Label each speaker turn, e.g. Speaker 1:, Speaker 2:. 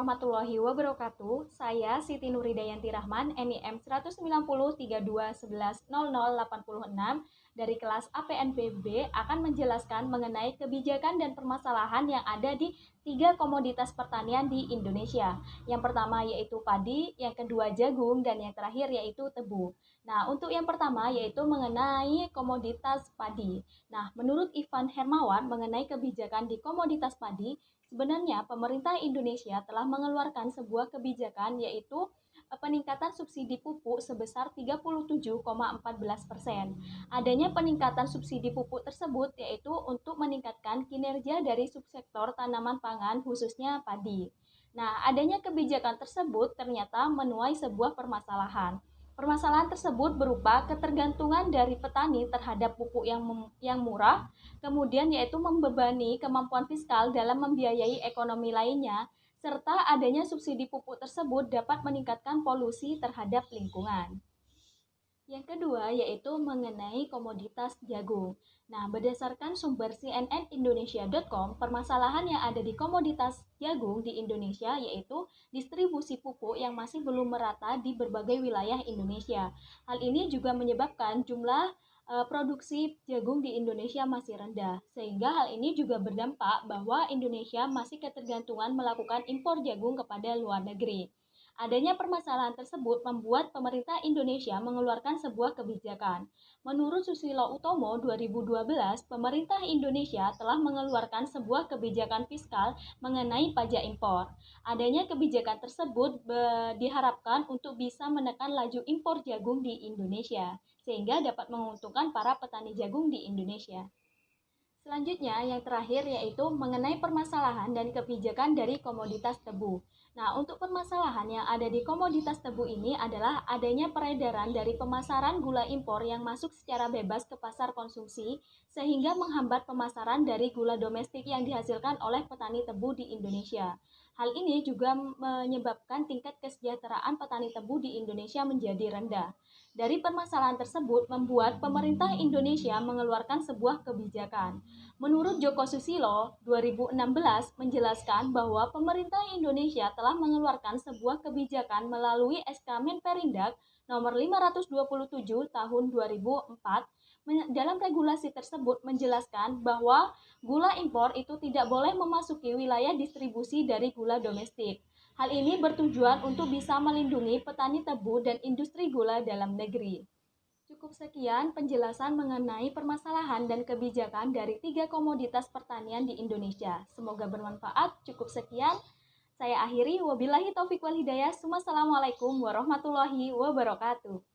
Speaker 1: warahmatullahi wabarakatuh. Saya Siti Nuridayanti Rahman, NIM 19032110086 dari kelas APNPB akan menjelaskan mengenai kebijakan dan permasalahan yang ada di tiga komoditas pertanian di Indonesia. Yang pertama yaitu padi, yang kedua jagung, dan yang terakhir yaitu tebu. Nah, untuk yang pertama yaitu mengenai komoditas padi. Nah, menurut Ivan Hermawan mengenai kebijakan di komoditas padi, sebenarnya pemerintah Indonesia telah mengeluarkan sebuah kebijakan yaitu peningkatan subsidi pupuk sebesar 37,14%. Adanya peningkatan subsidi pupuk tersebut yaitu untuk meningkatkan kinerja dari subsektor tanaman pangan khususnya padi. Nah, adanya kebijakan tersebut ternyata menuai sebuah permasalahan. Permasalahan tersebut berupa ketergantungan dari petani terhadap pupuk yang murah, kemudian yaitu membebani kemampuan fiskal dalam membiayai ekonomi lainnya, serta adanya subsidi pupuk tersebut dapat meningkatkan polusi terhadap lingkungan. Yang kedua yaitu mengenai komoditas jagung. Nah, berdasarkan sumber cnnindonesia.com, permasalahan yang ada di komoditas jagung di Indonesia yaitu distribusi pupuk yang masih belum merata di berbagai wilayah Indonesia. Hal ini juga menyebabkan jumlah produksi jagung di Indonesia masih rendah, sehingga hal ini juga berdampak bahwa Indonesia masih ketergantungan melakukan impor jagung kepada luar negeri. Adanya permasalahan tersebut membuat pemerintah Indonesia mengeluarkan sebuah kebijakan. Menurut Susilo Utomo 2012, pemerintah Indonesia telah mengeluarkan sebuah kebijakan fiskal mengenai pajak impor. Adanya kebijakan tersebut diharapkan untuk bisa menekan laju impor jagung di Indonesia, sehingga dapat menguntungkan para petani jagung di Indonesia. Selanjutnya, yang terakhir yaitu mengenai permasalahan dan kebijakan dari komoditas tebu. Nah, untuk permasalahan yang ada di komoditas tebu ini adalah adanya peredaran dari pemasaran gula impor yang masuk secara bebas ke pasar konsumsi, sehingga menghambat pemasaran dari gula domestik yang dihasilkan oleh petani tebu di Indonesia. Hal ini juga menyebabkan tingkat kesejahteraan petani tebu di Indonesia menjadi rendah. Dari permasalahan tersebut membuat pemerintah Indonesia mengeluarkan sebuah kebijakan. Menurut Joko Susilo, 2016 menjelaskan bahwa pemerintah Indonesia telah mengeluarkan sebuah kebijakan melalui SK Menperindak nomor 527 tahun 2004. Dalam regulasi tersebut menjelaskan bahwa gula impor itu tidak boleh memasuki wilayah distribusi dari gula domestik. Hal ini bertujuan untuk bisa melindungi petani tebu dan industri gula dalam negeri. Cukup sekian penjelasan mengenai permasalahan dan kebijakan dari tiga komoditas pertanian di Indonesia. Semoga bermanfaat. Cukup sekian. Saya akhiri. Wabillahi taufiq wal hidayah. Wassalamualaikum warahmatullahi wabarakatuh.